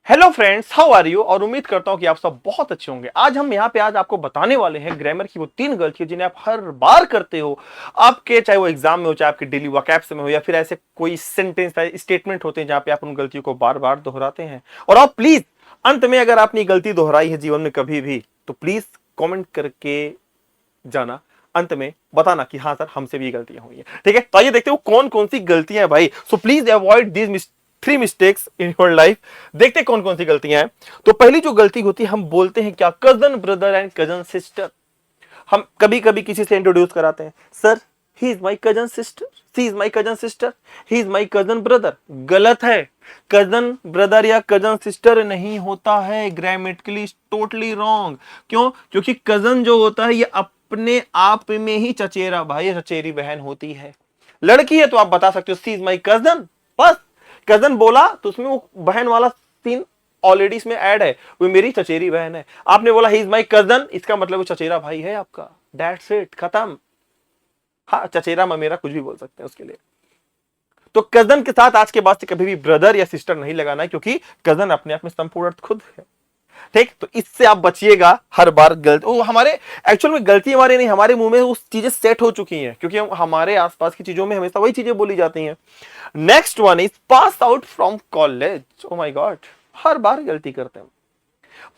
Hello friends, how are you. और उम्मीद करता हूं कि आप सब बहुत अच्छे होंगे। आज आपको बताने वाले हैं ग्रामर की वो 3 गलतियां जिन्हें आप हर बार करते हो। आपके चाहे वो एग्जाम में हो, चाहे आपके डेली वोकैब्स में हो, या फिर ऐसे कोई सेंटेंस स्टेटमेंट होते हैं जहां पे आप उन गलतियों को बार बार दोहराते हैं। और आप प्लीज अंत में अगर आपने गलती दोहराई है जीवन में कभी भी, तो प्लीज कॉमेंट करके जाना, अंत में बताना कि हाँ सर हमसे भी गलतियां हुई हैं। ठीक है, तो आइए देखते हो कौन कौन सी गलतियां हैं भाई। So please avoid these 3 mistakes in your life. देखते कौन कौन सी गलतियां हैं। तो पहली जो गलती होती है, हम बोलते हैं क्या, cousin brother and cousin sister. हम कभी कभी किसी से इंट्रोड्यूस कराते हैं, sir he is my cousin sister, she is my cousin sister, he is my cousin brother. गलत है। कजन ब्रदर या कजन सिस्टर नहीं होता है, ग्रामेटिकली टोटली रॉन्ग। क्यों? क्योंकि कजन जो होता है ये अपने आप में ही चचेरा भाई या चचेरी बहन होती है। लड़की है तो आप बता सकते हो सी इज माई कजन, बस। कजन बोला तो उसमें वो बहन वाला सीन ऑलरेडी इसमें ऐड है, वो मेरी चचेरी बहन है। आपने बोला ही इज माई कजन, इसका मतलब वो चचेरा भाई है आपका। दैट्स इट, खत्म। हाँ, चचेरा ममेरा कुछ भी बोल सकते हैं उसके लिए। तो कजन के साथ आज के बाद से कभी भी ब्रदर या सिस्टर नहीं लगाना है, क्योंकि कजन अपने आप में संपूर्ण अर्थ खुद है। ठीक, तो इससे आप बचिएगा हर बार गलती। वो हमारे एक्चुअल में गलती हमारी नहीं, हमारे मुंह में वो चीजें सेट हो चुकी हैं, क्योंकि हमारे आसपास की चीजों में हमेशा वही चीजें बोली जाती हैं। Next one is pass out from college. Oh my god, हर बार गलती करते हैं।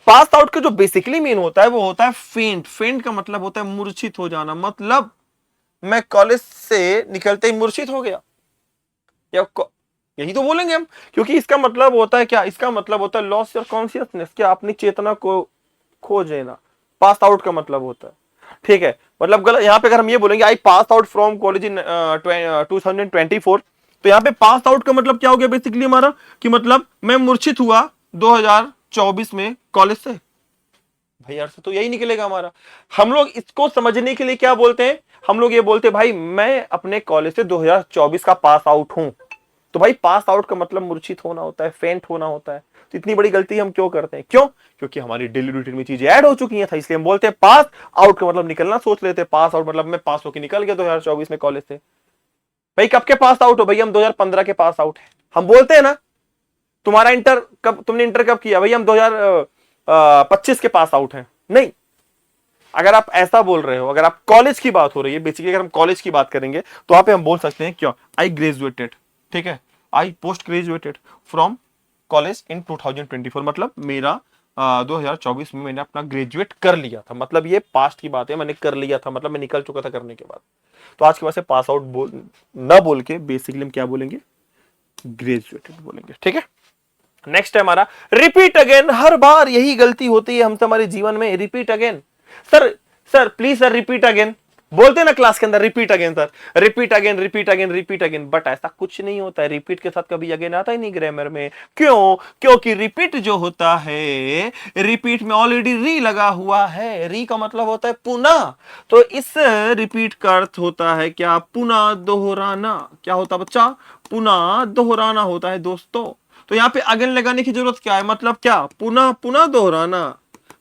पास आउट का जो बेसिकली मीन होता है वो होता है फेंट। फेंट का मतलब होता है मूर्छित हो जाना। मतलब मैं कॉलेज से निकलते ही मूर्छित हो गया, या यही तो बोलेंगे हम, क्योंकि इसका मतलब होता है क्या, इसका मतलब होता है लॉस योर कॉन्शियसनेस, क्या अपनी चेतना को खो देना। पास आउट का मतलब होता है। ठीक है, मतलब गलत। यहाँ पे अगर हम ये बोलेंगे I pass out from college in 2024, तो यहाँ पे पास आउट का मतलब क्या हो गया बेसिकली हमारा, कि मतलब मैं मूर्छित हुआ 2024 में कॉलेज से। भाई यार से तो यही निकलेगा हमारा। हम लोग इसको समझने के लिए क्या बोलते हैं, हम लोग ये बोलते हैं भाई मैं अपने कॉलेज से 2024 का पास आउट हूं। तो भाई पास आउट का मतलब मूर्छित होना होता है, फेंट होना होता है। तो इतनी बड़ी गलती हम क्यों करते हैं? क्यों? क्योंकि हमारी डेली रूटीन में चीजें ऐड हो चुकी हैं, था इसलिए हम बोलते हैं पास आउट का मतलब निकलना। सोच लेते हैं पास आउट मतलब मैं पास होकर निकल गया 2024 में कॉलेज से। भाई कब के पास आउट हो? भाई हम 2015 के पास आउट है। हम बोलते हैं ना तुम्हारा इंटर कब, तुमने इंटर कब किया? भाई हम 2025 के पास आउट हैं। नहीं, अगर आप ऐसा बोल रहे हो, अगर आप कॉलेज की बात हो रही है, बेसिकली अगर हम कॉलेज की बात करेंगे तो वहां पे हम बोल सकते हैं क्यों, आई ग्रेजुएटेड। ठीक है, I post graduated from college in 2024, मतलब मेरा 2024 में मैंने अपना ग्रेजुएट कर लिया था। मतलब ये पास्ट की बात है, मैंने कर लिया था, मतलब मैं निकल चुका था करने के बाद। तो आज के बाद से पास आउट ना बोल के बेसिकली हम क्या बोलेंगे, ग्रेजुएटेड बोलेंगे। ठीक है, नेक्स्ट है हमारा रिपीट अगेन। हर बार यही गलती होती है हमसे हमारे जीवन में, repeat again. Sir sir please sir repeat again, बोलते ना क्लास के अंदर repeat again sir, repeat again repeat again repeat again. But ऐसा कुछ नहीं होता है, रिपीट के साथ कभी अगेन आता ही नहीं ग्रामर में। क्यों? क्योंकि रिपीट जो होता है, रिपीट में ऑलरेडी री लगा हुआ है। री का मतलब होता है पुनः। तो इस रिपीट का अर्थ होता है क्या, पुनः दोहराना। क्या होता है बच्चा? पुनः दोहराना होता है दोस्तों। तो यहाँ पे अगेन लगाने की जरूरत क्या है, मतलब क्या, पुनः पुनः दोहराना,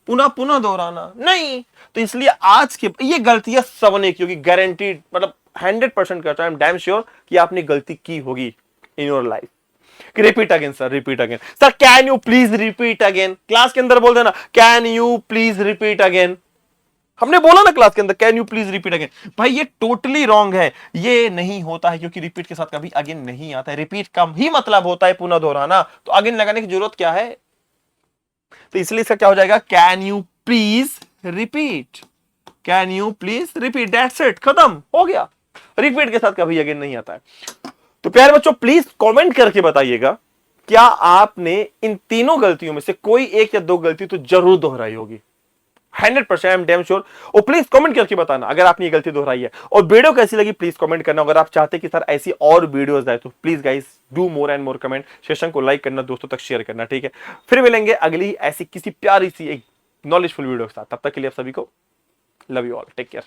पुनः पुनः दोहराना नहीं। तो इसलिए आज के ये गलतियां सबने की होगी, गारंटीड, मतलब 100% करता है, आई एम डैम श्योर कि आपने गलती की होगी in your life. Repeat again sir, repeat again sir, can you please repeat again. Class के अंदर बोल देना can you please repeat again. हमने बोला ना क्लास के अंदर can you please repeat again. भाई ये टोटली रॉन्ग है, ये नहीं होता है, क्योंकि रिपीट के साथ कभी अगेन नहीं आता है। रिपीट का ही मतलब होता है पुनः दोहराना, तो अगेन लगाने की जरूरत क्या है? तो इसलिए इसका क्या हो जाएगा, can you please repeat, can you please repeat. That's it, खत्म हो गया। रिपीट के साथ कभी अगेन नहीं आता है। तो प्यारे बच्चों प्लीज कमेंट करके बताइएगा, क्या आपने इन तीनों गलतियों में से कोई एक या दो गलती तो जरूर दोहराई होगी। 100% आई एम डैम श्योर। और प्लीज कमेंट करके बताना अगर आपने ये गलती दोहराई है। और वीडियो कैसी लगी प्लीज कमेंट करना। अगर आप चाहते कि सर ऐसी और वीडियोस आए तो please guys do more and more comment. Session को लाइक करना, दोस्तों तक शेयर करना। ठीक है, फिर मिलेंगे अगली ऐसी किसी प्यारी सी एक नॉलेजफुल वीडियो के साथ। तब तक के लिए आप सभी को love you all, take care.